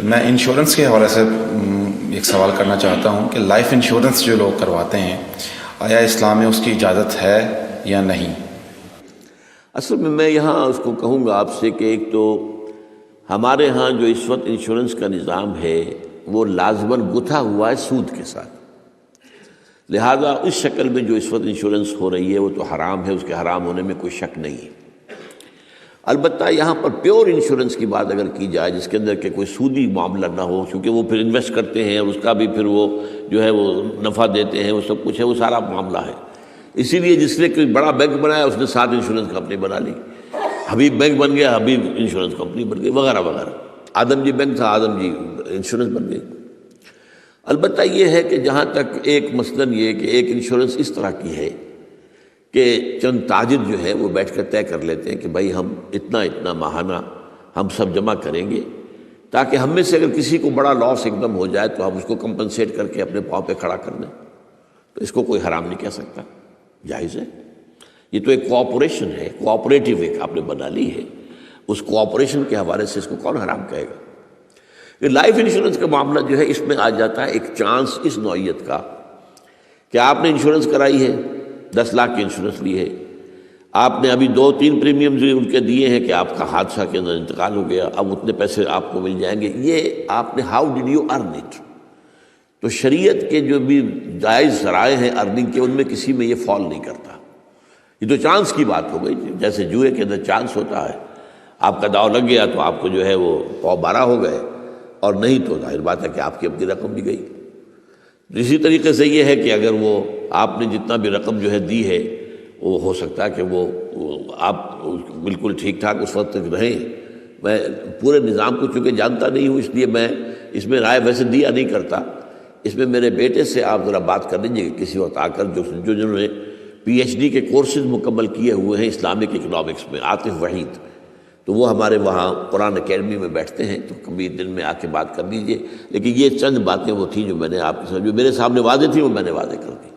میں انشورنس کے حوالے سے ایک سوال کرنا چاہتا ہوں کہ لائف انشورنس جو لوگ کرواتے ہیں آیا اسلام میں اس کی اجازت ہے یا نہیں؟ اصل میں یہاں اس کو کہوں گا آپ سے کہ ایک تو ہمارے ہاں جو اس وقت انشورنس کا نظام ہے وہ لازماً گتھا ہوا ہے سود کے ساتھ، لہذا اس شکل میں جو اس وقت انشورنس ہو رہی ہے وہ تو حرام ہے، اس کے حرام ہونے میں کوئی شک نہیں ہے۔ البتہ یہاں پر پیور انشورنس کی بات اگر کی جائے جس کے اندر کہ کوئی سودی معاملہ نہ ہو، کیونکہ وہ پھر انویسٹ کرتے ہیں اور اس کا بھی پھر وہ جو ہے وہ نفع دیتے ہیں، وہ سب کچھ ہے، وہ سارا معاملہ ہے۔ اسی لیے جس نے کوئی بڑا بینک بنایا اس نے 7 انشورنس کمپنی بنا لی، حبیب بینک بن گیا، حبیب انشورنس کمپنی بن گئی، وغیرہ وغیرہ۔ آدم جی بینک تھا، آدم جی انشورنس بن گئی۔ البتہ یہ ہے کہ جہاں تک ایک مثلاً یہ کہ ایک انشورنس اس طرح کی ہے کہ چند تاجر جو ہے وہ بیٹھ کر طے کر لیتے ہیں کہ بھائی ہم اتنا ماہانہ ہم سب جمع کریں گے تاکہ ہم میں سے اگر کسی کو بڑا لاس ایک دم ہو جائے تو ہم اس کو کمپنسیٹ کر کے اپنے پاؤں پہ کھڑا کر دیں، تو اس کو کوئی حرام نہیں کہہ سکتا، جائز ہے۔ یہ تو ایک کوآپریشن ہے، کوآپریٹیو ایک آپ نے بنا لی ہے، اس کوآپریشن کے حوالے سے اس کو کون حرام کہے گا؟ یہ لائف انشورنس کا معاملہ جو ہے اس میں آ جاتا ہے ایک چانس اس نوعیت کا کہ آپ نے انشورنس کرائی ہے، 10 لاکھ کی انشورنس لی ہے، آپ نے ابھی 2-3 پریمیم جو ان کے دیے ہیں کہ آپ کا حادثہ کے اندر انتقال ہو گیا، اب اتنے پیسے آپ کو مل جائیں گے، یہ آپ نے how did you earn it? تو شریعت کے جو بھی جائز ذرائع ہیں ارننگ کے ان میں کسی میں یہ فال نہیں کرتا، یہ تو چانس کی بات ہو گئی، جیسے جوئے کے اندر چانس ہوتا ہے، آپ کا داؤ لگ گیا تو آپ کو جو ہے وہ 12 ہو گئے، اور نہیں تو ظاہر بات ہے کہ آپ کی اپنی رقم بھی گئی۔ اسی طریقے سے یہ ہے کہ اگر وہ آپ نے جتنا بھی رقم جو ہے دی ہے وہ ہو سکتا ہے کہ وہ آپ بالکل ٹھیک ٹھاک اس وقت تک رہیں۔ میں پورے نظام کو چونکہ جانتا نہیں ہوں اس لیے میں اس میں رائے ویسے دیا نہیں کرتا، اس میں میرے بیٹے سے آپ ذرا بات کر لیجیے کسی وقت آ کر، جنہوں نے PhD کے کورسز مکمل کیے ہوئے ہیں اسلامک اکنامکس میں، عاطف وحید، تو وہ ہمارے وہاں قرآن اکیڈمی میں بیٹھتے ہیں، تو کبھی دن میں آ کے بات کر لیجئے۔ لیکن یہ چند باتیں وہ تھیں جو میں نے آپ کے سامنے جو میرے سامنے واضح تھی وہ میں نے واضح کر دی۔